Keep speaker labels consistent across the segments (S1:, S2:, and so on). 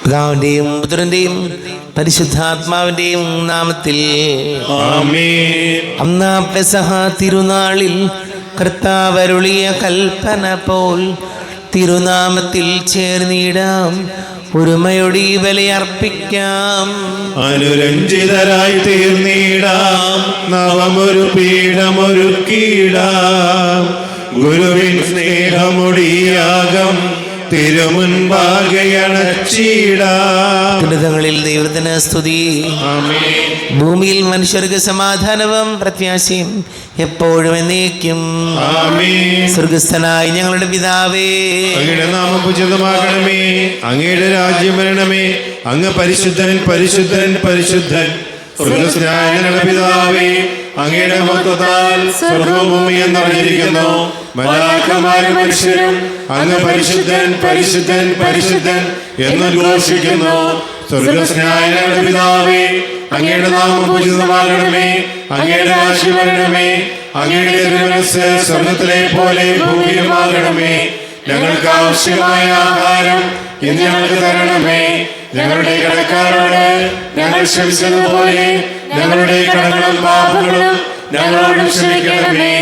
S1: പിതാവിന്റെയും പുത്രന്റെയും പരിശുദ്ധാത്മാവിന്റെയും നാമത്തിൽ
S2: ആമേൻ.
S1: അന്നാ പെസഹ തിരുനാളിൽ കർത്താവ് അരുളിയ കൽപ്പന പോൽ തിരുനാമത്തിൽ ചേർന്നിടാം, ഒരുമയോടെ ബലിയർപ്പിക്കാം.
S2: അനുരഞ്ജിതരായി തീർന്നിടാം, നവമൊരു പീഠമൊരുക്കിടാം. ഗുരുവിൻ സ്നേഹമൊടിയാകം തിരുമുൻപാകെ അണച്ചിടാം.
S1: ഉന്നതങ്ങളിൽ ദൈവത്തിന് സ്തുതി.
S2: ആമേൻ.
S1: ഭൂമിയിൽ മനുഷ്യർക്ക് സമാധാനവും പ്രത്യാശയും എപ്പോഴും എന്നേക്കും.
S2: ആമേൻ.
S1: സ്വർഗസ്ഥനായ ഞങ്ങളുടെ പിതാവേ,
S2: അങ്ങയുടെ നാമം പൂജിതമാകണമേ. അങ്ങയുടെ രാജ്യം വരണമേ. അങ്ങ് പരിശുദ്ധൻ പരിശുദ്ധൻ പരിശുദ്ധൻ. സ്വർഗ്ഗസ്ഥനായ ഞങ്ങളുടെ പിതാവേ, അങ്ങയുടെ മഹത്വത്താൽ സ്വർഗ്ഗവും ഭൂമിയും നിറഞ്ഞിരിക്കുന്നു. മലാക്കമാരും മനുഷ്യരും അങ്ങ് പരിശുദ്ധൻ പരിശുദ്ധൻ പരിശുദ്ധൻ എന്ന് ഘോഷിക്കുന്നു. സ്വർഗ്ഗസ്ഥനായ ഞങ്ങളുടെ പിതാവേ, അങ്ങയുടെ നാമം പൂജിതമാകണമേ. അങ്ങയുടെ രാജ്യം വരണമേ. അങ്ങയുടെ തിരുമനസ്സ് സ്വർഗ്ഗത്തിലെ പോലെ ഭൂമിയിലുമാകണമേ. ഞങ്ങൾക്ക് ആവശ്യമായ ആഹാരം ഇന്ന് ഞങ്ങൾക്ക് തരണമേ. ഞങ്ങളുടെ കടക്കാരോട് ഞങ്ങൾ ക്ഷമിച്ചതുപോലെ ഞങ്ങളുടെ കടങ്ങളും പാപങ്ങളും ഞങ്ങളോട് ക്ഷമിക്കണമേ.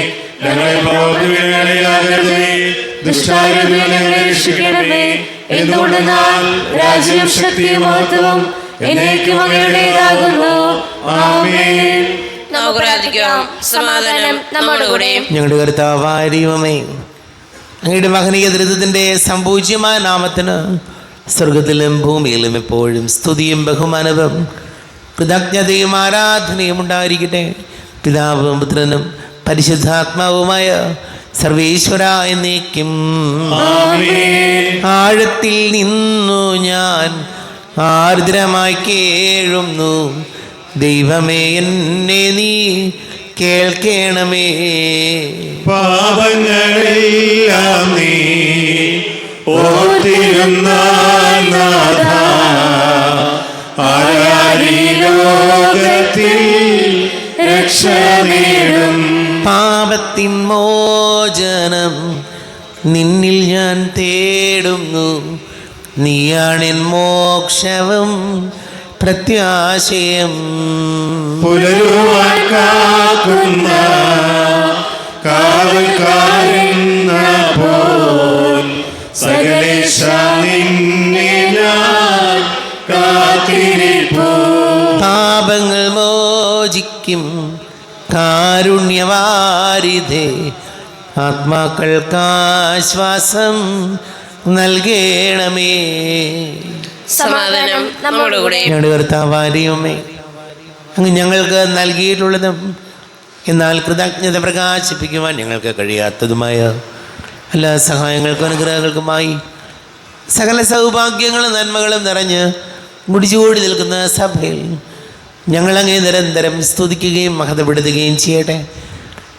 S2: ഞങ്ങളെ പ്രലോഭനങ്ങളിലാകരുതേ, ദുഷ്ടാരൂപിയിൽ നിന്ന് ഞങ്ങളെ രക്ഷിക്കണമേ. എന്തുകൊണ്ടെന്നാൽ രാജ്യവും ശക്തിയും മഹത്വവും എന്നേക്കും അങ്ങയുടേതാകുന്നു. ആമേൻ.
S3: നമുക്ക് പ്രാർത്ഥിക്കാം. സമാധാനം നമ്മുടെ കൂടെ.
S1: ഞങ്ങളുടെ കർത്താവായ ദൈവമേ, അങ്ങയുടെ മഹനീയ ദൃഢത്തിന്റെ സംപൂജ്യമായ നാമത്തിന് സ്വർഗത്തിലും ഭൂമിയിലും എപ്പോഴും സ്തുതിയും ബഹുമാനവും കൃതജ്ഞതയും ആരാധനയും ഉണ്ടായിരിക്കട്ടെ. പിതാവും പുത്രനും പരിശുദ്ധാത്മാവുമായ സർവേശ്വര എന്നേക്കും. ആഴത്തിൽ നിന്നു ഞാൻ ആർദ്രമായി കേഴുന്നു, ദൈവമേ എന്നെ നീ കേൾക്കണമേ.
S2: പാപങ്ങളെല്ലാം നീ ഓർത്തിരുന്നാൽ നാഥാ, ആരാരീ ലോകത്തിൽ രക്ഷ നേടും.
S1: പാപത്തിൻ മോചനം നിന്നിൽ ഞാൻ തേടുന്നു, നീയാണെൻ മോക്ഷവും പ്രത്യാശയം.
S2: പുലരുവാൻ കാക്കുന്ന കാവൽക്കാരെന്ന പോൽ സകലേശ നിന്നെ ഞാൻ കാത്തിരിപ്പൂ.
S1: പാപങ്ങൾ മോചിക്കും കാരുണ്യവാരിധേ, ആത്മാക്കൾക്കാശ്വാസം നൽകണമേ.
S3: സമാധാനം നമ്മുടെ കൂടെ.
S1: ഞങ്ങളുടെ കർത്താവാരിയുമേ, അങ്ങ് ഞങ്ങൾക്ക് നൽകിയിട്ടുള്ളതും എന്നാൽ കൃതജ്ഞത പ്രകാശിപ്പിക്കുവാൻ ഞങ്ങൾക്ക് കഴിയാത്തതുമായ എല്ലാ സഹായങ്ങൾക്കും അനുഗ്രഹങ്ങൾക്കുമായി സകല സൗഭാഗ്യങ്ങളും നന്മകളും നിറഞ്ഞ് മുടിച്ചുകൂടി നിൽക്കുന്ന സഭയിൽ ഞങ്ങളങ്ങേ നിരന്തരം സ്തുതിക്കുകയും മഹത്വപ്പെടുത്തുകയും ചെയ്യട്ടെ.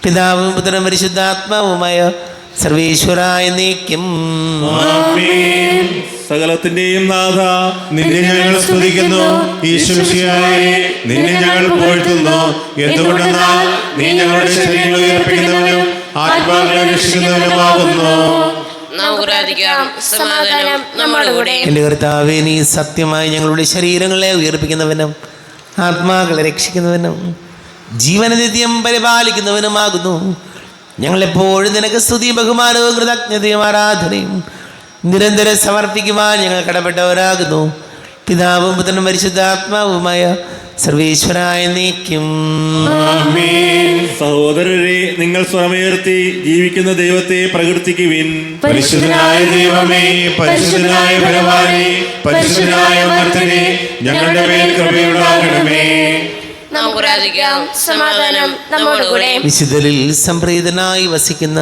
S1: പിതാവും പുത്രനും പരിശുദ്ധാത്മാവുമായ സർവേശ്വര എന്നേക്കും.
S2: ആമേൻ. സകലത്തിന്റെയും നാഥ, നിന്നെ ഞങ്ങൾ സ്തുതിക്കുന്നു. ഈശ്വരശിയായെ നിന്നെ ഞങ്ങൾ പുകഴ്ത്തുന്നു. എന്തുകൊണ്ടെന്നാൽ നീ ഞങ്ങളുടെ ശരീരങ്ങൾ ഉയർപ്പിക്കുന്നവനും ആത്മാക്കളെ രക്ഷിക്കുന്നവനുമാകുന്നു.
S3: നമുക്ക് പ്രാർത്ഥിക്കാം. സമാധാനം നമ്മുടെ കൂടെ.
S1: എൻ്റെ കർത്താവേ, നീ സത്യമായി ഞങ്ങളുടെ ശരീരങ്ങളെ ഉയർപ്പിക്കുന്നവനും ആത്മാക്കളെ രക്ഷിക്കുന്നവനും ജീവനനിത്യം പരിപാലിക്കുന്നവനുമാകുന്നു. ഞങ്ങളെപ്പോഴും നിനക്ക് സ്തുതിയും ബഹുമാനവും കൃതജ്ഞതയും ആരാധനയും നിരന്തരം സമർപ്പിക്കുവാൻ ഞങ്ങൾ കടപ്പെട്ടവരാകുന്നു. പിതാവും പുത്രനും പരിശുദ്ധാത്മാവുമായ സർവേശ്വരായ എന്നേക്കും.
S4: സഹോദരരെ, നിങ്ങൾ സ്വരമുയർത്തി ജീവിക്കുന്ന ദൈവത്തെ പ്രകീർത്തിക്കുവിൻ.
S2: പരിശുദ്ധനായ ദൈവമേ, പരിശുദ്ധനായ ബലവാനേ, പരിശുദ്ധനായ അമർത്തനേ, ഞങ്ങളുടെ മേൽ കൃപയുണ്ടാകണമേ.
S3: നമുക്ക് പ്രാർത്ഥിക്കാം. സമാധാനം നമ്മുടെ കൂടെ.
S1: വിശുദ്ധരിൽ സംപ്രീതനായി വസിക്കുന്ന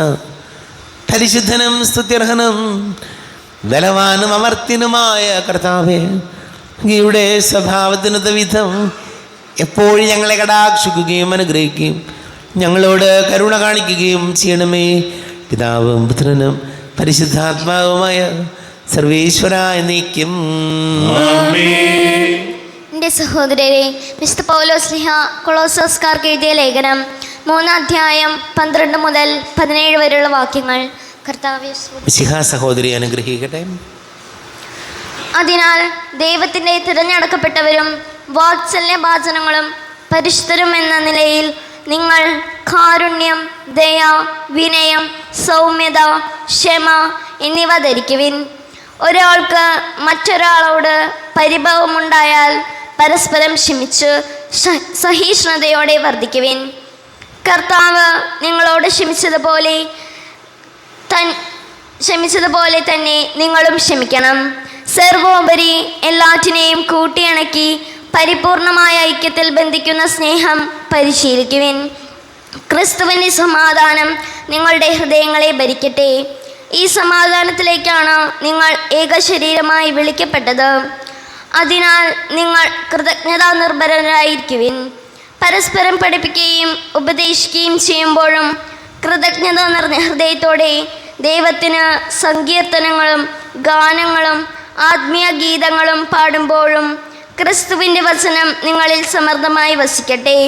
S1: പരിശുദ്ധനും സ്തുത്യർഹനും ബലവാനും അമർത്യനുമായ കർത്താവേ, അങ്ങയുടെ സ്വഭാവത്തിനൊത്ത വിധം എപ്പോഴും ഞങ്ങളെ കടാക്ഷിക്കുകയും അനുഗ്രഹിക്കുകയും ഞങ്ങളോട് കരുണ കാണിക്കുകയും ചെയ്യണമേ. പിതാവും പുത്രനും പരിശുദ്ധാത്മാവുമായ സർവേശ്വര എന്നേക്കും.
S5: എൻ്റെ സഹോദരരെ, വിശുദ്ധ പൗലോസ്ലീഹ കൊളോസ്സാസ്കാർക്ക് എഴുതിയ ലേഖനം 3-ാം അധ്യായം 12 മുതൽ 17 വരെയുള്ള വാക്യങ്ങൾ. കർത്താവേ,
S1: മിശിഹാ സഹോദരി അനുഗ്രഹിക്കട്ടെ.
S5: അതിനാൽ ദൈവത്തിൻ്റെ തിരഞ്ഞെടുക്കപ്പെട്ടവരും വാത്സല്യഭാചനങ്ങളും പരിശുദ്ധരും എന്ന നിലയിൽ നിങ്ങൾ കാരുണ്യം, ദയ, വിനയം, സൗമ്യത, ക്ഷമ എന്നിവ ധരിക്കുവിൻ. ഒരാൾക്ക് മറ്റൊരാളോട് പരിഭവമുണ്ടായാൽ പരസ്പരം ക്ഷമിച്ച് സഹിഷ്ണുതയോടെ വർദ്ധിക്കുവിൻ. കർത്താവ് നിങ്ങളോട് ക്ഷമിച്ചതുപോലെ തന്നെ നിങ്ങളും ക്ഷമിക്കണം. സർവോപരി എല്ലാറ്റിനെയും കൂട്ടിയിണക്കി പരിപൂർണമായ ഐക്യത്തിൽ ബന്ധിക്കുന്ന സ്നേഹം പരിശീലിക്കുവിൻ. ക്രിസ്തുവിൻ്റെ സമാധാനം നിങ്ങളുടെ ഹൃദയങ്ങളെ ഭരിക്കട്ടെ. ഈ സമാധാനത്തിലേക്കാണ് നിങ്ങൾ ഏകശരീരമായി വിളിക്കപ്പെട്ടത്. അതിനാൽ നിങ്ങൾ കൃതജ്ഞതാ നിർഭരരായിരിക്കുവിൻ. പരസ്പരം പഠിപ്പിക്കുകയും ഉപദേശിക്കുകയും ചെയ്യുമ്പോഴും കൃതജ്ഞത നിറഞ്ഞ ഹൃദയത്തോടെ ദൈവത്തിന് സങ്കീർത്തനങ്ങളും ഗാനങ്ങളും ആത്മീയ ഗീതങ്ങളും പാടുമ്പോഴും ക്രിസ്തുവിൻ്റെ വചനം നിങ്ങളിൽ സമൃദ്ധമായി വസിക്കട്ടെ.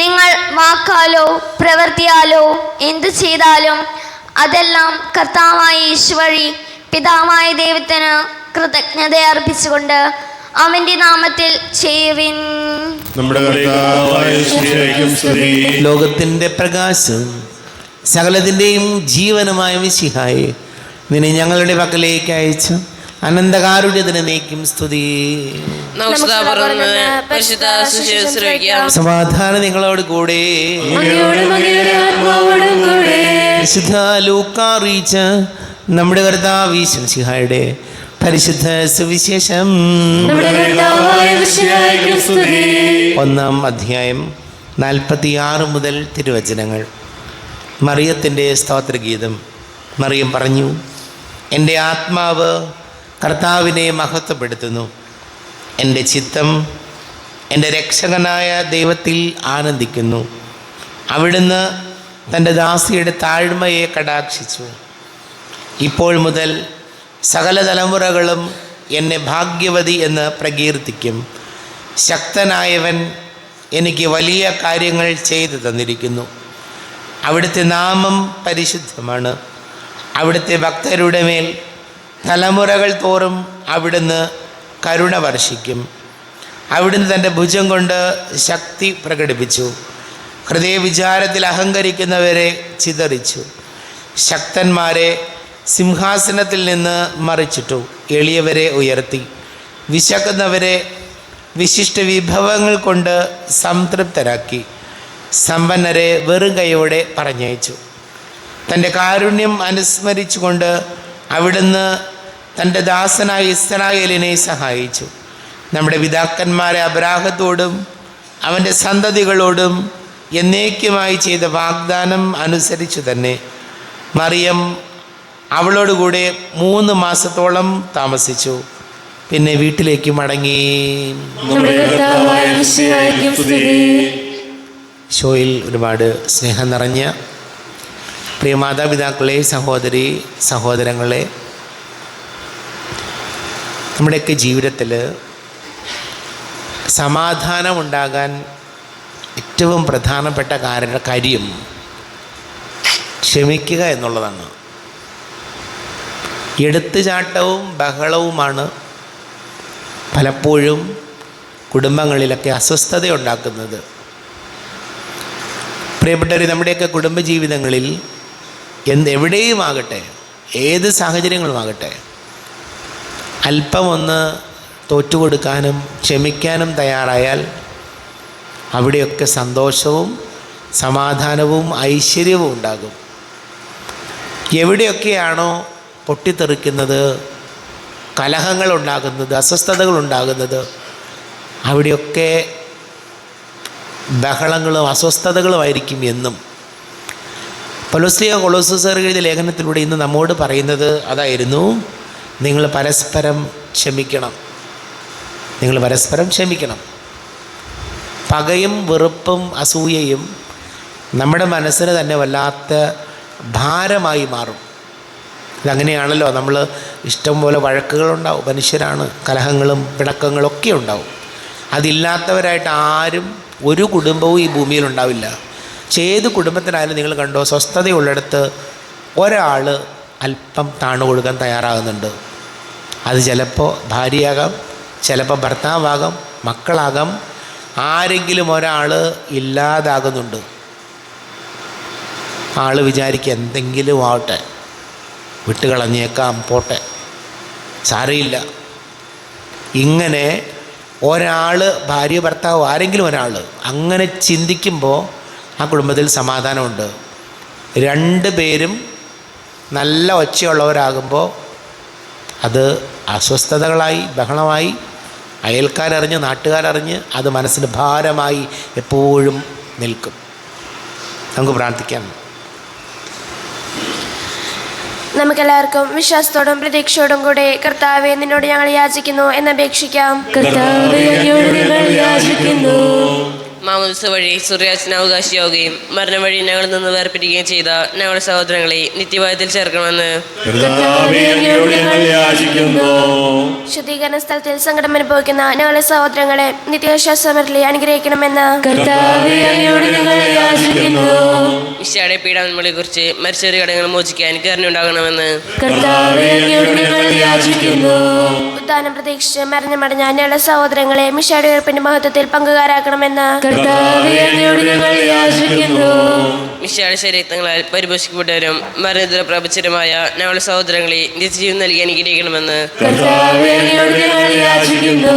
S5: നിങ്ങൾ വാക്കാലോ പ്രവൃത്തിയാലോ എന്തു ചെയ്താലും അതെല്ലാം കർത്താവായ യേശു വഴി പിതാവായ ദൈവത്തിന് കൃതജ്ഞത അർപ്പിച്ചുകൊണ്ട് അവൻ്റെ നാമത്തിൽ ചെയ്യുവിൻ.
S2: നമ്മുടെ കർത്താവായ യേശുവിനെ സ്തുതി.
S1: ലോകത്തിൻ്റെ പ്രകാശം സകലത്തിൻ്റെയും ജീവനുമായ മിശിഹായെ, നിന്നെ ഞങ്ങളുടെ പക്കലേക്ക് അയച്ചു അനന്തകാരുണ്യത്തിന് നീക്കും സ്തുതി. സമാധാനം നിങ്ങളോട് കൂടെ. വിശുദ്ധ ലൂക്കാ അറിയിച്ച നമ്മുടെ കർത്താവ് യേശു മിശിഹായുടെ പരിശുദ്ധ സുവിശേഷം 1-ാം അധ്യായം 46 മുതൽ തിരുവചനങ്ങൾ. മറിയത്തിൻ്റെ സ്തോത്രഗീതം. മറിയം പറഞ്ഞു, എൻ്റെ ആത്മാവ് കർത്താവിനെ മഹത്വപ്പെടുത്തുന്നു. എൻ്റെ ചിത്തം എൻ്റെ രക്ഷകനായ ദൈവത്തിൽ ആനന്ദിക്കുന്നു. അവിടുന്ന് തൻ്റെ ദാസിയുടെ താഴ്മയെ കടാക്ഷിച്ചു. ഇപ്പോൾ മുതൽ സകല തലമുറകളും എന്നെ ഭാഗ്യവതി എന്ന് പ്രകീർത്തിക്കും. ശക്തനായവൻ എനിക്ക് വലിയ കാര്യങ്ങൾ ചെയ്തു തന്നിരിക്കുന്നു. അവിടുത്തെ നാമം പരിശുദ്ധമാണ്. അവിടുത്തെ ഭക്തരുടെ മേൽ തലമുറകൾ തോറും അവിടുന്ന് കരുണ വർഷിക്കും. അവിടുന്ന് തൻ്റെ ഭുജം കൊണ്ട് ശക്തി പ്രകടിപ്പിച്ചു. ഹൃദയവിചാരത്തിൽ അഹങ്കരിക്കുന്നവരെ ചിതറിച്ചു. ശക്തന്മാരെ സിംഹാസനത്തിൽ നിന്ന് മറിച്ചിട്ടു. എളിയവരെ ഉയർത്തി. വിശക്കുന്നവരെ വിശിഷ്ട വിഭവങ്ങൾ കൊണ്ട് സംതൃപ്തരാക്കി. സമ്പന്നരെ വെറും കൈയോടെ പറഞ്ഞയച്ചു. തൻ്റെ കാരുണ്യം അനുസ്മരിച്ചുകൊണ്ട് അവിടുന്ന് തൻ്റെ ദാസനായ ഇസ്രായേലിനെ സഹായിച്ചു. നമ്മുടെ പിതാക്കന്മാരെ അബ്രാഹത്തോടും അവൻ്റെ സന്തതികളോടും എന്നേക്കുമായി ചെയ്ത വാഗ്ദാനം അനുസരിച്ചു തന്നെ മറിയം അവളോടുകൂടെ 3 മാസത്തോളം താമസിച്ചു. പിന്നെ വീട്ടിലേക്ക് മടങ്ങി. ഷോയിൽ ഒരുപാട് സ്നേഹം നിറഞ്ഞ പ്രിയ മാതാപിതാക്കളെ, സഹോദരി സഹോദരങ്ങളെ, നമ്മുടെയൊക്കെ ജീവിതത്തിൽ സമാധാനമുണ്ടാകാൻ ഏറ്റവും പ്രധാനപ്പെട്ട കാര്യം ക്ഷമിക്കുക എന്നുള്ളതാണ്. എടുത്തുചാട്ടവും ബഹളവുമാണ് പലപ്പോഴും കുടുംബങ്ങളിലൊക്കെ അസ്വസ്ഥതയുണ്ടാക്കുന്നത്. പ്രിയപ്പെട്ടവർ, നമ്മുടെയൊക്കെ കുടുംബജീവിതങ്ങളിൽ എവിടെയുമാകട്ടെ, ഏത് സാഹചര്യങ്ങളുമാകട്ടെ, അല്പമൊന്ന് തോറ്റുകൊടുക്കാനും ക്ഷമിക്കാനും തയ്യാറായാൽ അവിടെയൊക്കെ സന്തോഷവും സമാധാനവും ഐശ്വര്യവും ഉണ്ടാകും. എവിടെയൊക്കെയാണോ പൊട്ടിത്തെറിക്കുന്നത്, കലഹങ്ങളുണ്ടാകുന്നത്, അസ്വസ്ഥതകളുണ്ടാകുന്നത്, അവിടെയൊക്കെ ബഹളങ്ങളും അസ്വസ്ഥതകളുമായിരിക്കും എന്നും. പൗലോസ് കൊളോസ്യർ എഴുതിയ ലേഖനത്തിലൂടെ ഇന്ന് നമ്മോട് പറയുന്നത് അതായിരുന്നു. നിങ്ങൾ പരസ്പരം ക്ഷമിക്കണം. നിങ്ങൾ പരസ്പരം ക്ഷമിക്കണം. പകയും വെറുപ്പും അസൂയയും നമ്മുടെ മനസ്സിന് തന്നെ വല്ലാത്ത ഭാരമായി മാറും. ഇതങ്ങനെയാണല്ലോ. നമ്മൾ ഇഷ്ടം പോലെ വഴക്കുകളുണ്ടാവും. മനുഷ്യരാണ്. കലഹങ്ങളും പിണക്കങ്ങളൊക്കെ ഉണ്ടാവും. അതില്ലാത്തവരായിട്ട് ആരും ഒരു കുടുംബവും ഈ ഭൂമിയിലുണ്ടാവില്ല. പക്ഷേ ഏത് കുടുംബത്തിനായാലും നിങ്ങൾ കണ്ടോ, സ്വസ്ഥതയുള്ളിടത്ത് ഒരാൾ അല്പം താണു കൊടുക്കാൻ തയ്യാറാകുന്നുണ്ട്. അത് ചിലപ്പോൾ ഭാര്യയാകാം, ചിലപ്പോൾ ഭർത്താവാകാം, മക്കളാകാം. ആരെങ്കിലും ഒരാൾ ഇല്ലാതാകുന്നുണ്ട്. ആൾ വിചാരിക്കുക എന്തെങ്കിലും ആവട്ടെ, വിട്ടുകളഞ്ഞേക്കാം, പോട്ടെ, സാരയില്ല. ഇങ്ങനെ ഒരാൾ, ഭാര്യ ഭർത്താവ് ആരെങ്കിലും ഒരാൾ അങ്ങനെ ചിന്തിക്കുമ്പോൾ ആ കുടുംബത്തിൽ സമാധാനമുണ്ട്. രണ്ട് പേരും നല്ല ഒച്ചയുള്ളവരാകുമ്പോൾ അത് അസ്വസ്ഥതകളായി, ബഹളമായി, അയൽക്കാരറിഞ്ഞ്, നാട്ടുകാരറിഞ്ഞ് അത് മനസ്സിന് ഭാരമായി എപ്പോഴും നിൽക്കും. നമുക്ക് പ്രാർത്ഥിക്കാം.
S3: നമുക്കെല്ലാവർക്കും വിശ്വാസത്തോടും പ്രതീക്ഷയോടും കൂടെ കർത്താവെ നിന്നോട് ഞങ്ങൾ യാചിക്കുന്നു എന്നപേക്ഷിക്കാം.
S6: കർത്താവേ, അങ്ങയോട് ഞങ്ങൾ യാചിക്കുന്നു.
S7: മാമോദിസ വഴി സൂര്യാച്ചന അവകാശിയാവുകയും മരണം വഴി ഞങ്ങളിൽ നിന്ന് വേർപിരിക്കുകയും ചെയ്ത ഞങ്ങളുടെ സഹോദരങ്ങളെ നിത്യവായത്തിൽ ചേർക്കണമെന്ന്
S2: കർത്താവേ, അങ്ങയോട് ഞങ്ങൾ യാചിക്കുന്നു.
S3: ശുദ്ധീകരണ സ്ഥലത്തിൽ സങ്കടം അനുഭവിക്കുന്ന ഞങ്ങളുടെ സഹോദരങ്ങളെ നിത്യവിശ്വാസമരലി അനുഗ്രഹിക്കണമെന്ന്
S6: കർത്താവേ, അങ്ങയോട് ഞങ്ങൾ യാചിക്കുന്നു.
S7: വിശാടെ പീഡാന്മകളെ കുറിച്ച് മരിച്ചവരുടെ കടങ്ങൾ മോചിക്കാൻ കരുണയുണ്ടാകണമെന്ന്
S6: കർത്താവേ, അങ്ങയോട് ഞങ്ങൾ യാചിക്കുന്നു.
S3: ഉദ്ധാനം പ്രതീക്ഷിച്ച് മരണമടഞ്ഞ ഞങ്ങളുടെ സഹോദരങ്ങളെ മിശയുടെ ഉയർപ്പിന്റെ മഹത്വത്തിൽ പങ്കുകാരാക്കണമെന്ന്
S6: കർത്താവേ, അങ്ങയോട് ഞങ്ങൾ യാചിക്കുന്നു.
S7: മിശയുടെ ശരീരങ്ങളാൽ പരിപോഷിക്കപ്പെട്ടവരും മരണത്തിൽ പ്രാപിച്ചവരുമായ ഞങ്ങളുടെ സഹോദരങ്ങളെ നിത്യജീവൻ നൽകി അനുഗ്രഹിക്കണമെന്ന്
S6: കർത്താവേ, അങ്ങയോട് ഞങ്ങൾ യാചിക്കുന്നു.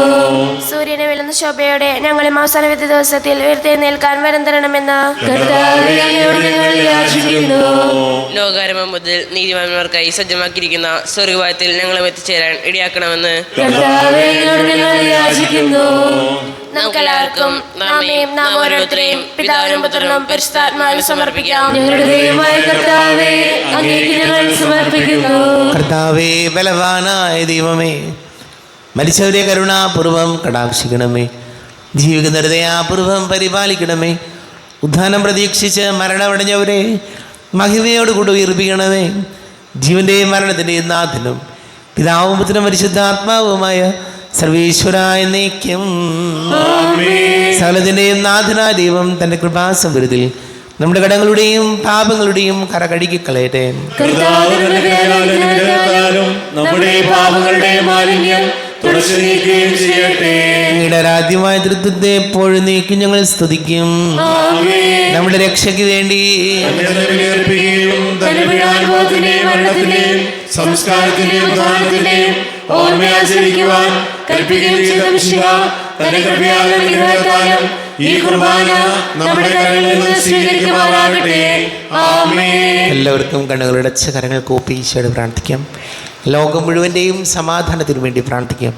S3: സൂര്യനെ വെല്ലുന്ന ശോഭയോടെ ഞങ്ങളെ അവസാന വിധി ദിവസത്തിൽ ഉയർത്തെഴുന്നേൽക്കാൻ വരം തരണമെന്ന്
S6: കർത്താവേ, അങ്ങയോട് ഞങ്ങൾ യാചിക്കുന്നു.
S7: ലോകാരംഭം മുതൽ നീതിമാന്മാർക്കായി സജ്ജമാക്കിയിരിക്കുന്ന സ്വർഗവായത്തിൽ ഞങ്ങളും എത്തിച്ചേരാൻ ഇടയാക്കണമെന്ന്
S6: കർത്താവേ, അങ്ങയോട് ഞങ്ങൾ യാചിക്കുന്നു.
S3: നമുക്കെല്ലാവർക്കും നാമേയും നാം ഓരോരുത്തരെയും പിതാവിനും പുത്രനും പരിശുദ്ധാത്മാവിനും സമർപ്പിക്കാം.
S6: ഞങ്ങളുടെ ദൈവമായ കർത്താവേ, അങ്ങേക്ക് ഞങ്ങൾ സമർപ്പിക്കുന്നു.
S1: കർത്താവേ, ബലവാനായ ദൈവമേ, മരിച്ചവരെ കരുണാപൂർവം കടാക്ഷിക്കണമേ, ജീവിക്കുന്ന ഹൃദയാപൂർവം പരിപാലിക്കണമേ. ഉദ്ധാനം പ്രതീക്ഷിച്ച് മരണമടഞ്ഞവരെ മഹിമയോടുകൂടി ഉയർപ്പിക്കണമേ. ജീവൻ്റെയും മരണത്തിൻ്റെയും നാഥനും പിതാവും പുത്രനും പരിശുദ്ധാത്മാവുമായ സർവേശ്വരായ എന്നേക്കും സകലത്തിൻ്റെയും നാഥനായ ദൈവം തൻ്റെ കൃപാസമൃദ്ധിയിൽ നമ്മുടെ കടങ്ങളുടെയും പാപങ്ങളുടെയും കറ കഴുകിക്കളയട്ടെ.
S2: കർത്താവിന്റെ ദയാലുവിനും നമ്മുടെ പാപങ്ങളുടെ മാലിന്യം തുടച്ചു നീക്കുകയും ചെയ്യട്ടെ.
S1: അങ്ങയുടെ ആരാധ്യമായ തൃത്വത്തെ എപ്പോഴും നീക്കി ഞങ്ങൾ സ്തുതിക്കും. നമ്മുടെ രക്ഷയ്ക്ക് വേണ്ടി
S2: ബലിയർപ്പിക്കുകയും തന്റെ പീഡാനുഭവത്തിന്റെയും മരണത്തിന്റെയും സംസ്കാരത്തിന്റെയും ഉദ്ധാനത്തിന്റെയും ഓർമ്മയാചരിക്കുവാൻ കൽപ്പിക്കുകയും ചെയ്ത മിശിഹ തന്റെ കൃപയാലും അനുഗ്രഹത്താലും ഈ കുർബാന നമ്മുടെ കരങ്ങളിൽ നിന്ന് സ്വീകരിക്കുമാറാകട്ടെ. ആമേൻ.
S1: എല്ലാവർക്കും കണ്ണുകളടച്ച കരങ്ങൾ കൂപ്പി ഈശോയോട് പ്രാർത്ഥിക്കാം. ലോകം മുഴുവൻ്റെയും സമാധാനത്തിനു വേണ്ടി പ്രാർത്ഥിക്കാം.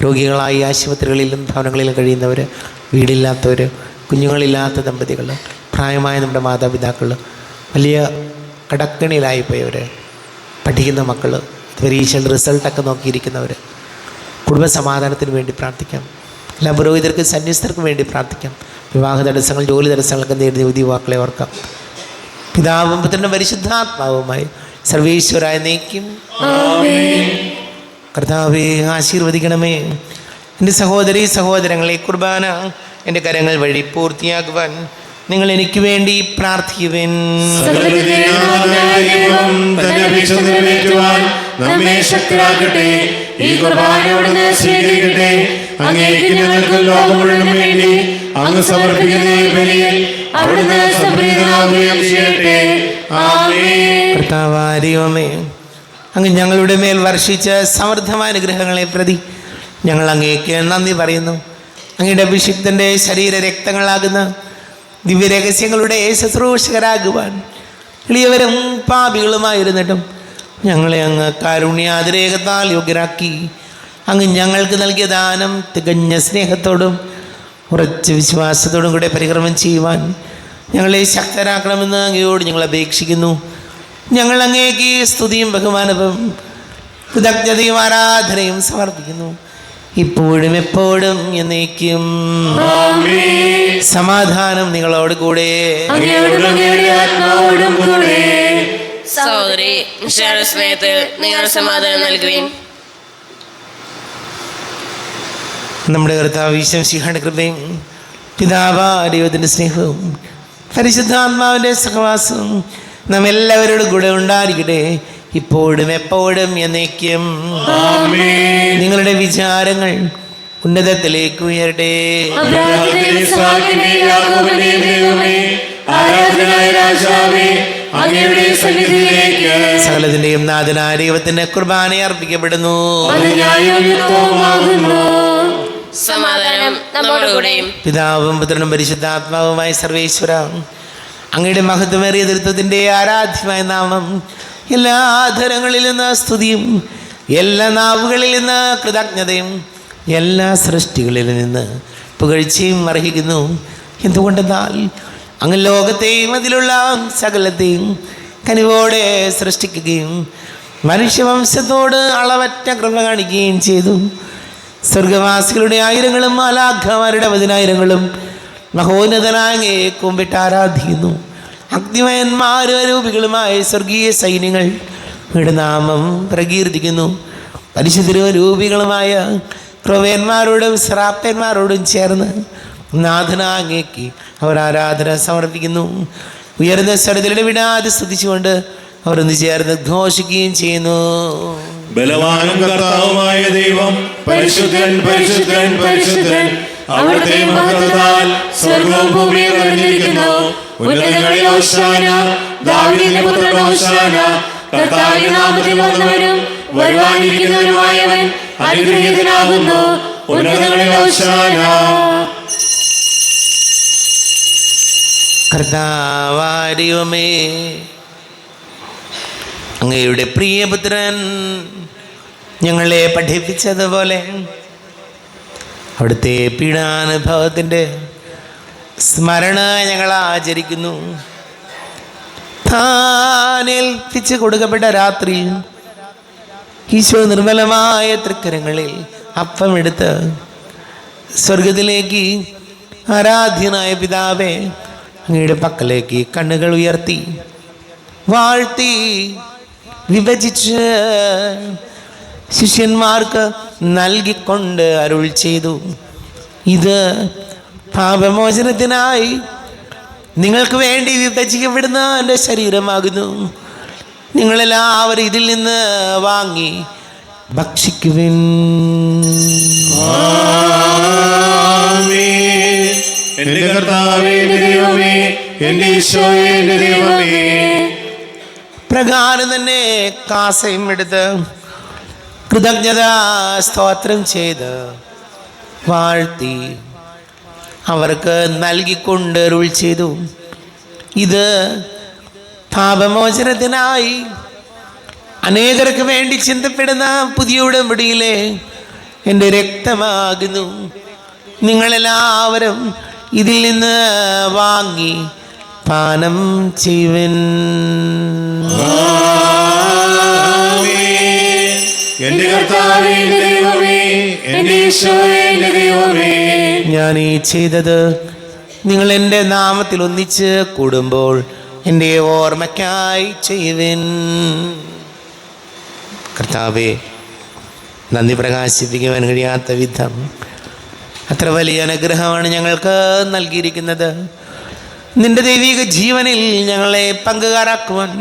S1: രോഗികളായി ആശുപത്രികളിലും ഭവനങ്ങളിലും കഴിയുന്നവർ, വീടില്ലാത്തവർ, കുഞ്ഞുങ്ങളില്ലാത്ത ദമ്പതികൾ, പ്രായമായ നമ്മുടെ മാതാപിതാക്കൾ, വലിയ കടക്കണിയിലായിപ്പോയവർ, പഠിക്കുന്ന മക്കൾ, പരീക്ഷയുടെ റിസൾട്ടൊക്കെ നോക്കിയിരിക്കുന്നവർ, കുടുംബ സമാധാനത്തിന് വേണ്ടി പ്രാർത്ഥിക്കാം. എല്ലാ പുരോഹിതർക്കും സന്യസ്തർക്കും വേണ്ടി പ്രാർത്ഥിക്കാം. വിവാഹ തടസ്സങ്ങൾ, ജോലി തടസ്സങ്ങളൊക്കെ നേരിടുന്ന യുവതിയുവാക്കളെ ഓർക്കാം. പിതാവും പുത്രനും പരിശുദ്ധാത്മാവുമായി സർവേശ്വരായ എന്നേക്കും. കർത്താവേ, ആശീർവദിക്കണമേ. എൻ്റെ സഹോദരീ സഹോദരങ്ങളെ, കുർബാന എൻ്റെ കരങ്ങൾ വഴി പൂർത്തിയാക്കുവാൻ നിങ്ങൾ എനിക്ക് വേണ്ടി പ്രാർത്ഥിക്കുവിൻ.
S2: നമ്മെ ശക്തരാക്കട്ടെ. ഈ കുർബാന അവിടുന്ന് സ്വീകരിക്കട്ടെ. അങ്ങേക്ക് ഞങ്ങൾക്ക് ലോകം മുഴുവനും വേണ്ടി അങ്ങ് സമർപ്പിക്കുന്ന ഈ ബലിയിൽ അവിടുന്ന് സംപ്രീതനാവുകയും ചെയ്യട്ടെ. ആമേൻ.
S1: കർത്താവായ ദൈവമേ, അങ്ങ് ഞങ്ങളുടെ മേൽ വർഷിച്ച സമൃദ്ധമായ അനുഗ്രഹങ്ങളെ പ്രതി ഞങ്ങൾ അങ്ങേക്ക് നന്ദി പറയുന്നു. അങ്ങയുടെ അഭിഷിക്തൻ്റെ ശരീര രക്തങ്ങളാകുന്ന ദിവ്യരഹസ്യങ്ങളുടെ ശുശ്രൂഷകരാകുവാൻ എളിയവരും പാപികളുമായിരുന്നിട്ടും ഞങ്ങളെ അങ്ങ് കാരുണ്യാതിരേകത്താൽ യോഗ്യരാക്കി. അങ്ങ് ഞങ്ങൾക്ക് നൽകിയ ദാനം തികഞ്ഞ സ്നേഹത്തോടും ഉറച്ച വിശ്വാസത്തോടും കൂടെ പരിക്രമം ചെയ്യുവാൻ ഞങ്ങളെ ശക്തരാക്കണമെന്ന് അങ്ങയോട് ഞങ്ങൾ അപേക്ഷിക്കുന്നു. ഞങ്ങൾ അങ്ങേക്ക് സ്തുതിയും ബഹുമാനവും കൃതജ്ഞതയും ആരാധനയും സമർപ്പിക്കുന്നു, ഇപ്പോഴും എപ്പോഴും എന്നേക്കും. സമാധാനം നിങ്ങളോട് കൂടെ.
S7: സഹോദരി മിശിഹായുടെ സ്നേഹത്തിൽ നിങ്ങൾ സമാധാനം നൽകുവിൻ.
S1: നമ്മുടെ കർത്താവ് ഈശോമിശിഹായുടെ കൃപയും പിതാവായ ദൈവത്തിൻ്റെ സ്നേഹവും പരിശുദ്ധാത്മാവിൻ്റെ സഹവാസവും നാം എല്ലാവരോടും കൂടെ ഉണ്ടായിരിക്കട്ടെ, ഇപ്പോഴും എപ്പോഴും എന്നേക്കും.
S2: ആമേൻ.
S1: നിങ്ങളുടെ വിചാരങ്ങൾ ഉന്നതത്തിലേക്ക് ഉയരട്ടെ.
S6: അബ്രാഹത്തിന്റെയും ഇസ്ഹാക്കിന്റെയും യാക്കോബിന്റെയും ദൈവമേ,
S2: ആരാധനായ രാജാവേ, അങ്ങയുടെ സന്നിധിയിലേക്ക്
S1: സകലത്തിന്റെയും നാഥനായ ദൈവത്തിന്റെ കുർബാന അർപ്പിക്കപ്പെടുന്നു.
S2: അത് ന്യായവും യുക്തവുമാകുന്നു.
S7: സമാധാനം നമ്മോടുകൂടെയും.
S1: പിതാവും പുത്രനും പരിശുദ്ധാത്മാവുമായ സർവേശ്വര, അങ്ങയുടെ മഹത്വമേറിയ ദൃത്വത്തിന്റെ ആരാധ്യമായ നാമം എല്ലാ ആധരങ്ങളിൽ നിന്ന് സ്തുതിയും എല്ലാ നാവുകളിൽ നിന്ന് കൃതജ്ഞതയും എല്ലാ സൃഷ്ടികളിൽ നിന്ന് പുകഴ്ചയും അർഹിക്കുന്നു. എന്തുകൊണ്ടെന്നാൽ അങ്ങ് ലോകത്തെയും അതിലുള്ള സകലത്തെയും കനിവോടെ സൃഷ്ടിക്കുകയും മനുഷ്യവംശത്തോട് അളവറ്റ കൃപ കാണിക്കുകയും ചെയ്തു. സ്വർഗവാസികളുടെ ആയിരങ്ങളും മാലാഖമാരുടെ 10,000ങ്ങളും മഹോന്നതനായ അങ്ങയെ കുമ്പിട്ട് ആരാധിക്കുന്നു. അഗ്നിമയന്മാരും അരൂപികളുമായ സ്വർഗീയ സൈന്യങ്ങൾ അങ്ങയുടെ നാമം പ്രകീർത്തിക്കുന്നു. പരിശുദ്ധരൂപികളുമായ ക്രൊവേന്മാരോടും ശ്രാപ്പന്മാരോടും ചേർന്ന് നാഥനാങ്ങേക്ക് അവർ ആരാധന സമർപ്പിക്കുന്നു. ഉയർന്ന സ്വരത്തിൽ വിടാതെ സ്തുതിച്ചുകൊണ്ട് അവർ ഒന്ന് ചേർന്ന് ഘോഷിക്കുകയും ചെയ്യുന്നു.
S2: ബലവാനും കർത്താവുമായ ദൈവം പരിശുദ്ധൻ പരിശുദ്ധൻ പരിശുദ്ധൻ. അവിടുത്തെ മഹത്വത്താൽ സ്വർഗ്ഗവും ഭൂമിയും നിറഞ്ഞിരിക്കുന്നു. ഉന്നതങ്ങളിൽ ഹോശാന, ദാവീദിന്റെ പുത്രൻ ഹോശാന. കർത്താവിന്റെ നാമത്തിൽ വന്നവനും വരുവാനിരിക്കുന്നവനുമായവൻ അനുഗ്രഹീതനാകുന്നു. ഉന്നതങ്ങളിൽ ഹോശാന.
S1: കർത്താവാരിയുമേ, അങ്ങയുടെ പ്രിയപുത്രൻ ഞങ്ങളെ പഠിപ്പിച്ചതുപോലെ അവിടുത്തെ പീഡാനുഭവത്തിൻ്റെ സ്മരണ ഞങ്ങൾ ആചരിക്കുന്നു. താനേൽപ്പിച്ച് കൊടുക്കപ്പെട്ട രാത്രി ഈശോ നിർമ്മലമായ തൃക്കരങ്ങളിൽ അപ്പമെടുത്ത് സ്വർഗത്തിലേക്ക് ആരാധ്യനായ പിതാവേ അങ്ങയുടെ പക്കലേക്ക് കണ്ണുകൾ ഉയർത്തി വാഴ്ത്തി വിഭജിച്ച് ശിഷ്യന്മാർക്ക് നൽകിക്കൊണ്ട് അരുൾ ചെയ്തു, ഇത് പാപമോചനത്തിനായി നിങ്ങൾക്ക് വേണ്ടി വിഭജിക്കപ്പെടുന്ന എൻ്റെ ശരീരമാകുന്നു. നിങ്ങളെല്ലാവരും ഇതിൽ നിന്ന് വാങ്ങി ഭക്ഷിക്കുവിൻ.
S2: ആമേൻ. എന്റെ കർത്താവേ, എന്റെ ദൈവമേ, എന്റെ ഈശോയേ, എന്റെ ദൈവമേ.
S1: പ്രകാരം തന്നെ കാസയും എടുത്ത് കൃതജ്ഞത സ്തോത്രം ചെയ്ത് വാഴ്ത്തി അവർക്ക് നൽകിക്കൊണ്ട് അരുൾ ചെയ്തു, ഇത് പാപമോചനത്തിനായി അനേകർക്ക് വേണ്ടി ചിന്തപ്പെടുന്ന പുതിയ ഉടമ്പടിയിലെ എൻ്റെ രക്തമാകുന്നു. നിങ്ങളെല്ലാവരും ഇതിൽ നിന്ന് വാങ്ങി പാനം ചെയ്യുവിൻ.
S2: എന്റെ കർത്താവേ, എന്റെ ദൈവമേ, എന്റെ ഈശോയേ, എന്റെ ദൈവമേ.
S1: ഞാൻ ഈ ചെയ്തത് നിങ്ങൾ എൻ്റെ നാമത്തിൽ ഒന്നിച്ച് കൂടുമ്പോൾ എൻ്റെ ഓർമ്മയ്ക്കായി ചെയ്യുവിൻ. കർത്താവേ, നന്ദി പ്രകാശിപ്പിക്കുവാൻ കഴിയാത്ത വിധം അത്ര വലിയ അനുഗ്രഹമാണ് ഞങ്ങൾക്ക് നൽകിയിരിക്കുന്നത്. നിന്റെ ദൈവിക ജീവനിൽ ഞങ്ങളെ പങ്കുകാരാക്കുവാൻ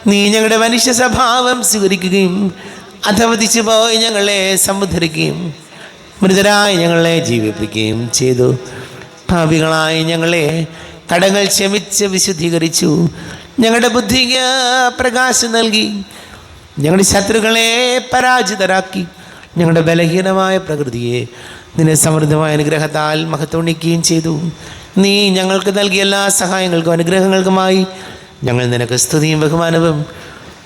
S1: നീ ഞങ്ങളുടെ മനുഷ്യ സ്വഭാവം സ്വീകരിക്കുകയും അധവധിച്ചു പോയി ഞങ്ങളെ സമുദ്ധരിക്കുകയും മൃതരായി ഞങ്ങളെ ജീവിപ്പിക്കുകയും ചെയ്തു. പാപികളായി ഞങ്ങളെ കടങ്ങൾ ക്ഷമിച്ച് വിശുദ്ധീകരിച്ചു. ഞങ്ങളുടെ ബുദ്ധിക്ക് പ്രകാശം നൽകി. ഞങ്ങളുടെ ശത്രുക്കളെ പരാജിതരാക്കി. ഞങ്ങളുടെ ബലഹീനമായ പ്രകൃതിയെ നിന്നെ സമൃദ്ധമായ അനുഗ്രഹത്താൽ മഹത്വണിക്കുകയും ചെയ്തു. നീ ഞങ്ങൾക്ക് നൽകിയ എല്ലാ സഹായങ്ങൾക്കും അനുഗ്രഹങ്ങൾക്കുമായി ഞങ്ങൾ നിനക്ക് സ്തുതിയും ബഹുമാനവും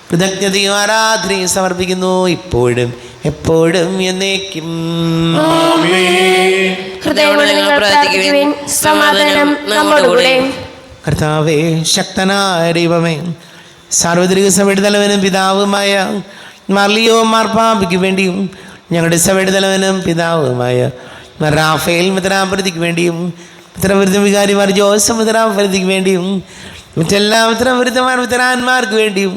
S1: കൃതജ്ഞതയും ആരാധനയും സമർപ്പിക്കുന്നു, ഇപ്പോഴും എപ്പോഴും എന്നേക്കും.
S3: ഹൃദയങ്ങളിൽ നിങ്ങൾ പ്രാർത്ഥിക്കുവിൻ. സമാധാനം നമ്മോടുകൂടെ.
S1: കർത്താവേ, ശക്തനായ ദൈവമേ, സാർവത്രിക സഭയുടെ തലവനും പിതാവുമായ മർലിയോ മാർപ്പാപ്പയ്ക്ക് വേണ്ടിയും ഞങ്ങളുടെ സഭയുടെ തലവനും പിതാവുമായ റാഫേൽ മിത്രാപ്രതിക്ക് വേണ്ടിയും മിത്രവൃദ്ധ വികാരിമാർ ജോസഫ് മിത്രാപ്രതിക്ക് വേണ്ടിയും മറ്റെല്ലാ മിത്രവൃദ്ധമാർ മിത്രാന്മാർക്ക് വേണ്ടിയും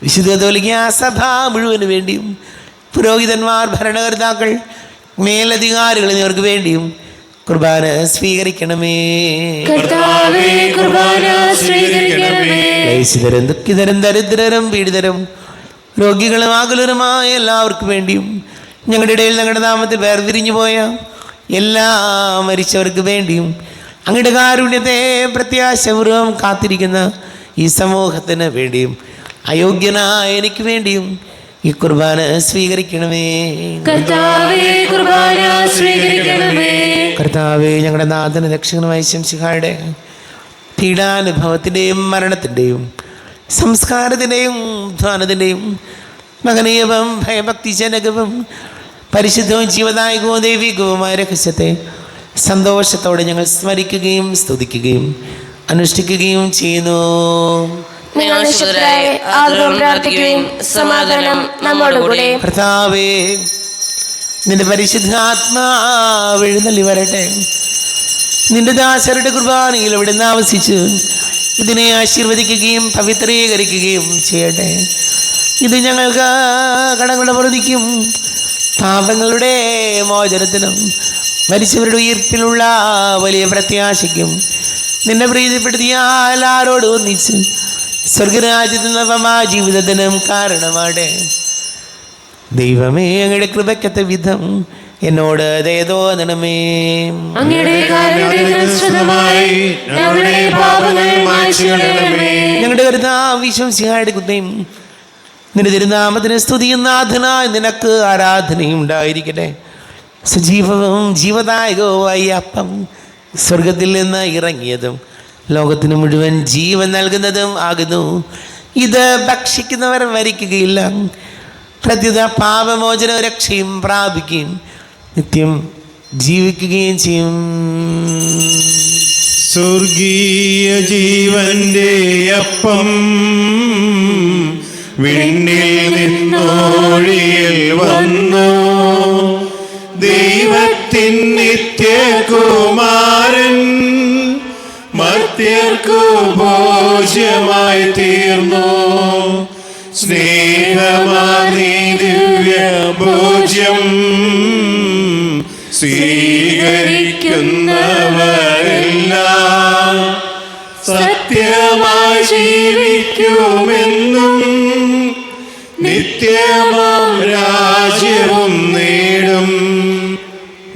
S1: വിശുദ്ധ കത്തോലിക്കാ സഭ മുഴുവന് വേണ്ടിയും പുരോഹിതന്മാർ, ഭരണകർത്താക്കൾ, മേലധികാരികൾ എന്നിവർക്ക് വേണ്ടിയും കുർബാന സ്വീകരിക്കണമേ.
S6: കർത്താവേ, കുർബാന സ്വീകരിക്കണമേ.
S1: ക്ലേശിതരും ദുഃഖിതരും ദരിദ്രരും പീഡിതരും രോഗികളും ആകുലരുമായ എല്ലാവർക്കും വേണ്ടിയും ഞങ്ങളുടെ ഇടയിൽ ഞങ്ങളുടെ നാമത്തിൽ വേർതിരിഞ്ഞു പോയ എല്ലാ മരിച്ചവർക്ക് വേണ്ടിയും അങ്ങയുടെ കാരുണ്യത്തെ പ്രത്യാശപൂർവ്വം കാത്തിരിക്കുന്ന ഈ സമൂഹത്തിന് വേണ്ടിയും അയോഗ്യനായ എനിക്ക് വേണ്ടിയും ഈ കുർബാന സ്വീകരിക്കണമേ.
S6: കർത്താവേ, കുർബാന സ്വീകരിക്കണമേ.
S1: കർത്താവേ, ഞങ്ങളുടെ നാഥന രക്ഷകനുമായ ശംസിഹായുടെ പീഡാനുഭവത്തിൻ്റെയും മരണത്തിൻ്റെയും സംസ്കാരത്തിൻ്റെയും ധ്വാനത്തിൻ്റെയും മഹനീയവും ഭയഭക്തിജനകവും പരിശുദ്ധവും ജീവദായകവും ദൈവികവുമായ രഹസ്യത്തെ സന്തോഷത്തോടെ ഞങ്ങൾ സ്മരിക്കുകയും സ്തുതിക്കുകയും അനുഷ്ഠിക്കുകയും ചെയ്യുന്നു.
S3: നിങ്ങൾ വിശുദ്ധരായി ആദരവും പ്രാർത്ഥിക്കുകയും സമാധാനം നമ്മോടുകൂടെ.
S1: കർത്താവേ, നിന്റെ പരിശുദ്ധാത്മാവ് എഴുന്നള്ളി വരട്ടെ. നിന്റെ ദാസരുടെ കുർബാനയിൽ അവിടുന്ന് ആവസിച്ച് ഇതിനെ ആശീർവദിക്കുകയും പവിത്രീകരിക്കുകയും ചെയ്യട്ടെ. ഇത് ഞങ്ങൾക്ക് കടങ്ങളുടെ പ്രതിക്കും പാപങ്ങളുടെ മോചനത്തിനും മരിച്ചവരുടെ ഉയർപ്പിലുള്ള വലിയ പ്രത്യാശയ്ക്കും നിന്നെ പ്രീതിപ്പെടുത്തിയ എല്ലാവരോടും ഒന്നിച്ച് സ്വർഗരാജ്യത്തിൽ നവമായ ജീവിതത്തിനും കാരണമാടെ. ദൈവമേ, അങ്ങയുടെ കൃപയ്ക്കത്തെ വിധം എന്നോട് ദയ തോന്നണമേ.
S6: അങ്ങയുടെ കാരുണ്യത്തിനനുസൃതമായി ഞങ്ങളുടെ പാപങ്ങൾ മായ്ച്ചു കളയണമേ.
S1: ഞങ്ങളുടെ കർത്താവ് വിശ്വസിയായുടെ കുത്തയും നിന്റെ തിരുനാമത്തിന് സ്തുതിയും നാഥനായി നിനക്ക് ആരാധനയും ഉണ്ടായിരിക്കട്ടെ. സജീവവും ജീവദായകവുമായി അപ്പം സ്വർഗത്തിൽ നിന്ന് ഇറങ്ങിയതും ലോകത്തിന് മുഴുവൻ ജീവൻ നൽകുന്നതും ആകുന്നു. ഇത് ഭക്ഷിക്കുന്നവർ മരിക്കുകയില്ല, പ്രത്യുത പാപമോചന രക്ഷയും പ്രാപിക്കുകയും നിത്യം ജീവിക്കുകയും ചെയ്യും.
S2: സ്വർഗീയ ജീവന്റെ അപ്പം വിണ്ണിൽ നിന്നോഴിയിൽ വന്നു. ദൈവത്തിൻ നിത്യകുമാരൻ മർത്യർക്കു ഭോജ്യമായി തീർന്നു. സ്നേഹമാനീ ദിവ്യ ഭോജ്യം സ്വീകരിക്കുന്നവരെല്ലാം സത്യമായി ജീവിക്കുമെന്നും നിത്യമാം രാജ്യവും നേടും.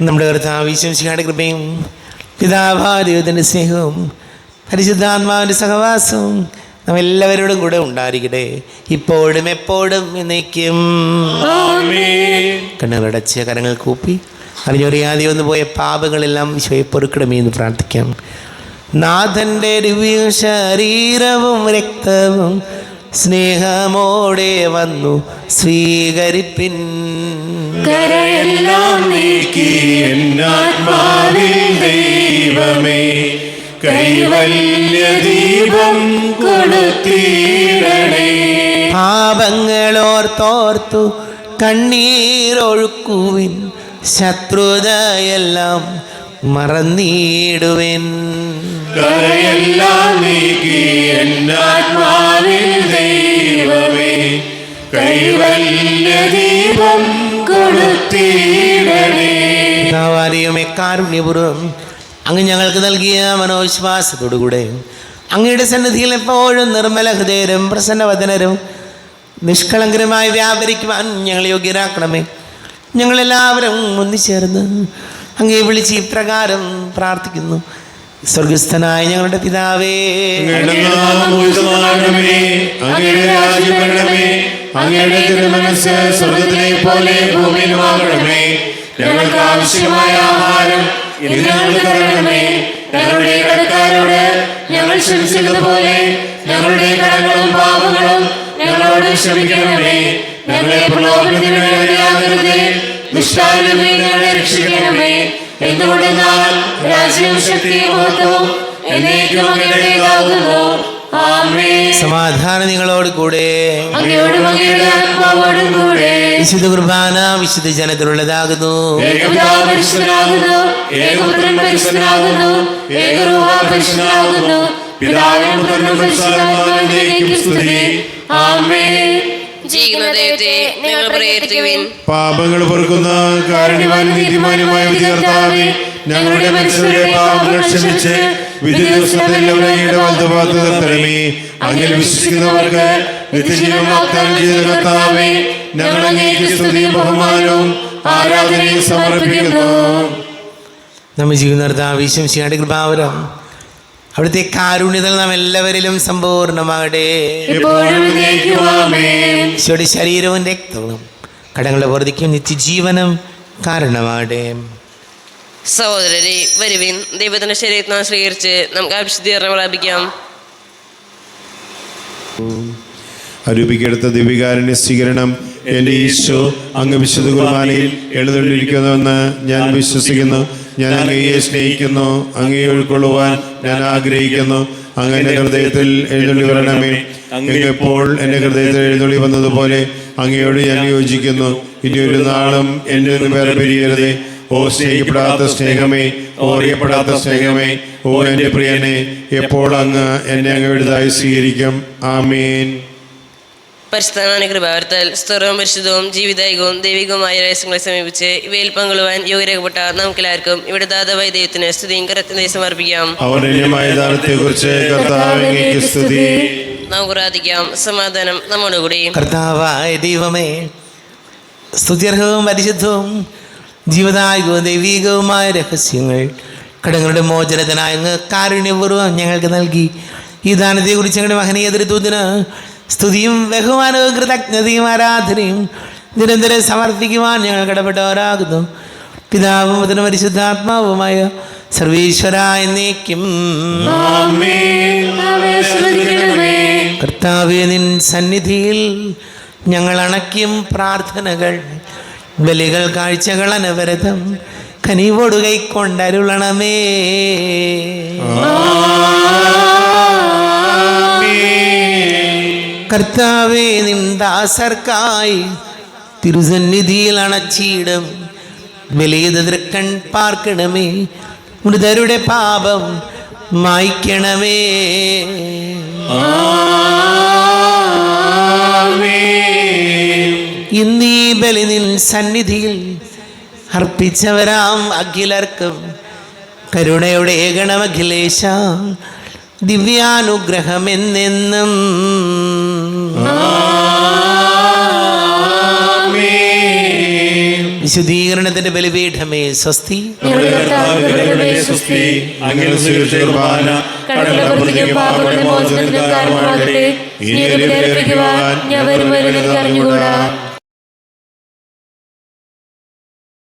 S1: നമ്മുടെ കർത്താവ് ഈശോയുടെ കൃപയും പിതാവായ ദൈവത്തിൻ്റെ സ്നേഹവും പരിശുദ്ധാത്മാവിൻ്റെ സഹവാസവും നാം എല്ലാവരോടും കൂടെ ഉണ്ടായിരിക്കട്ടെ, ഇപ്പോഴും എപ്പോഴും എന്നേക്കും. കണ്ണുകളടച്ച് കരങ്ങൾ കൂപ്പി അറിഞ്ഞറിയാതെ വന്നു പോയ പാപങ്ങളെല്ലാം ഈശോയെ പൊറുക്കണമേ എന്ന് പ്രാർത്ഥിക്കാം. നാഥൻ്റെ ദിവ്യ ശരീരവും രക്തവും സ്നേഹമോടെ വന്നു സ്വീകരിപ്പിൻ.
S6: കരയെല്ലാം നീക്കി
S2: എന്നാത്മാവിൽ ദൈവമേ കൈവല്യ ദീപം കൊളുത്തിയിടണേ.
S1: പാപങ്ങളോർത്തോർത്തു കണ്ണീരൊഴുക്കുവിൻ, ശത്രുതയെല്ലാം മറന്നിടുവിൻ.
S2: കരയെല്ലാം നീക്കി എന്നാത്മാവിൽ ദൈവമേ കൈവല്യ ദീപം കൊളുത്തിയിടണേ.
S1: പിതാവാരെയും കാരുണ്യപൂർവ്വം അങ്ങ് ഞങ്ങൾക്ക് നൽകിയ മനോവിശ്വാസത്തോടുകൂടെ അങ്ങയുടെ സന്നിധിയിൽ എപ്പോഴും നിർമ്മല ഹൃദയരും പ്രസന്നവദനരും നിഷ്കളങ്കരമായി വ്യാപരിക്കുവാൻ ഞങ്ങൾ യോഗ്യരാക്കണമേ. ഞങ്ങളെല്ലാവരും ഒന്നിച്ചേർന്ന് അങ്ങേ വിളിച്ച് ഇപ്രകാരം പ്രാർത്ഥിക്കുന്നു. സ്വർഗസ്ഥനായ ഞങ്ങളുടെ പിതാവേ,
S2: അങ്ങയുടെ നാമം പൂജിതമാകണമേ. അങ്ങയുടെ രാജ്യം വരണമേ. അങ്ങയുടെ തിരുമനസ്സ് സ്വർഗ്ഗത്തിലെ പോലെ ഭൂമിയിലുമാകണമേ. ഞങ്ങൾക്ക് ആവശ്യമായ ആഹാരം ഇന്ന് ഞങ്ങൾക്ക് തരണമേ. ഞങ്ങളുടെ കടക്കാരോട് ഞങ്ങൾ ക്ഷമിച്ചതുപോലെ ഞങ്ങളുടെ കടങ്ങളും പാപങ്ങളും ഞങ്ങളോട് ക്ഷമിക്കണമേ. ഞങ്ങളെ പ്രലോഭനത്തിനിടയാകരുതേ, ദുഷ്ടാരിൽ നിന്ന് ഞങ്ങളെ രക്ഷിക്കണമേ. എന്തുകൊണ്ടെന്നാൽ രാജ്യവും ശക്തിയും മഹത്വവും എന്നേക്കും അങ്ങയുടേതാകുന്നു. ആമേൻ.
S1: സമാധാനം നിങ്ങളോട് കൂടെ.
S6: അങ്ങയോടും അങ്ങയുടെ ആത്മാവോടും കൂടെ.
S1: വിശുദ്ധ കുർബാന വിശുദ്ധ ജനത്തിലുള്ളതാകുന്നു.
S6: ഏകപിതാവ് പരിശുദ്ധനാകുന്നു, ഏകപുത്രൻ പരിശുദ്ധനാകുന്നു, ഏകരൂഹ പരിശുദ്ധനാകുന്നു. പിതാവിനും പുത്രനും പരിശുദ്ധാത്മാവിനും സ്തുതി. ആമേൻ.
S7: ജീവിക്കുന്ന ദൈവത്തെ നിങ്ങൾ പ്രകീർത്തിക്കുവിൻ.
S2: പാപങ്ങൾ പൊറുക്കുന്ന കാരുണ്യവാനും നീതിമാനുമായ വിധികർത്താവേ, ഞങ്ങളുടെ മനുഷ്യരുടെ പാപങ്ങൾ ക്ഷമിച്ച് വിധി ദിവസത്തിൽ അങ്ങയുടെ വലതുഭാഗത്ത് നിർത്തണമേ. അങ്ങിൽ വിശ്വസിക്കുന്നവർക്ക് നിത്യജീവൻ വാഗ്ദാനം ചെയ്ത കർത്താവേ, ഞങ്ങൾ അങ്ങേക്ക് സ്തുതിയും ബഹുമാനവും ആരാധനയും സമർപ്പിക്കുന്നു.
S1: നമ്മൾ ജീവിത വിശ്വസിയുടെ കൃപാവരം അവിടുത്തെ കാരുണ്യതൽ നാം എല്ലാവരിലും സമ്പൂർണ്ണമാകട്ടെ. ഈശോയുടെ ശരീരവും രക്തവും കടങ്ങളുടെ വർദ്ധിക്കും നിത്യജീവനം കാരണമാകട്ടെ.
S7: സഹോദരരെ, വരുവിൻ, ദൈവത്തിന്റെ ശരീരത്തെ നാം സ്വീകരിച്ച് നമുക്ക് അഭിഷേകം പ്രാപിക്കാം.
S2: അരൂപിക്കെടുത്ത ദിവ്യകാരുണ്യ സ്വീകരണം എൻ്റെ ഈശോ അങ്ങ് വിശുദ്ധ കുർബാനയിൽ എഴുന്നള്ളിരിക്കുന്നുവെന്ന് ഞാൻ വിശ്വസിക്കുന്നു. ഞാൻ അങ്ങയെ സ്നേഹിക്കുന്നു, അങ്ങയെ ഉൾക്കൊള്ളുവാൻ ഞാൻ ആഗ്രഹിക്കുന്നു. അങ്ങ് എൻ്റെ ഹൃദയത്തിൽ എഴുന്നള്ളി വരണമേ. അങ്ങ് എപ്പോൾ എൻ്റെ ഹൃദയത്തിൽ എഴുന്നള്ളി വന്നതുപോലെ അങ്ങയോട് ഞാൻ യോജിക്കുന്നു. ഇനി ഒരു നാളും എന്നിൽ നിന്ന് വേറെ പിരിയരുതേ. ഓ സ്നേഹിക്കപ്പെടാത്ത സ്നേഹമേ, ഓ അറിയപ്പെടാത്ത സ്നേഹമേ, ഓ എൻ്റെ പ്രിയനെ, എപ്പോൾ അങ്ങ് എന്നെ അങ്ങയുടേതായി സ്വീകരിക്കും. ആമേൻ.
S7: പരിശുദ്ധമായ കൃപാവർത്താൽ സ്തുതവും പരിശുദ്ധവും ജീവിതായികവും ദൈവികവുമായ രഹസ്യങ്ങളെ സമീപിച്ച് ഇവയിൽ പങ്കുകൊള്ളുവാൻ യോഗ്യരാക്കപ്പെട്ട നമുക്കെല്ലാവർക്കും ഇവിടെ ദാതാവായ ദൈവത്തിന് സ്തുതിയും കരത്തിനെയും സമർപ്പിക്കാം. നമുക്ക് പ്രാർത്ഥിക്കാം. സമാധാനം നമ്മോടുകൂടി.
S1: കർത്താവായ ദൈവമേ, സ്തുത്യർഹവും പരിശുദ്ധവും ജീവദായകവും ദൈവികവുമായ രഹസ്യങ്ങൾ കടങ്ങളുടെ മോചനത്തിനായി അങ്ങ് കാരുണ്യപൂർവ്വം ഞങ്ങൾക്ക് നൽകി. ഈ ദാനത്തെക്കുറിച്ച് ഞങ്ങളുടെ മഹനീയ ദൃത്വത്തിന് സ്തുതിയും ബഹുമാനവും കൃതജ്ഞതയും ആരാധനയും നിരന്തരം സമർപ്പിക്കുവാൻ ഞങ്ങൾ കടപ്പെട്ടവരാകുന്നു. പിതാവും പുത്രനും പരിശുദ്ധാത്മാവുമായ സർവീശ്വര എന്നേക്കും. കർത്താവേ, നിൻ സന്നിധിയിൽ ഞങ്ങൾ അണയ്ക്കും പ്രാർത്ഥനകൾ, ബലികൾ, കാഴ്ചകൾ അനവരതം കനിവോടു കൈക്കൊണ്ടരുളണമേ. കർത്താവേ, നിൻ ദാസർക്കായി തിരുസന്നിധിയിൽ അണച്ചിടും വലിയ തൃക്കൺ പാർക്കണമേ. മൃതരുടെ പാപം മായ്ക്കണമേ. ഇന്നീ ബലി നിൻ സന്നിധിയിൽ അർപ്പിച്ചവരാം അഖിലർക്കും കരുണയുടെ ഗണമഖിലേശ ദിവ്യാനുഗ്രഹം എന്നെന്നും. വിശുദ്ധീകരണത്തിന്റെ ബലിപീഠമേ സ്വസ്തി.
S6: അറിഞ്ഞുകൂടാ.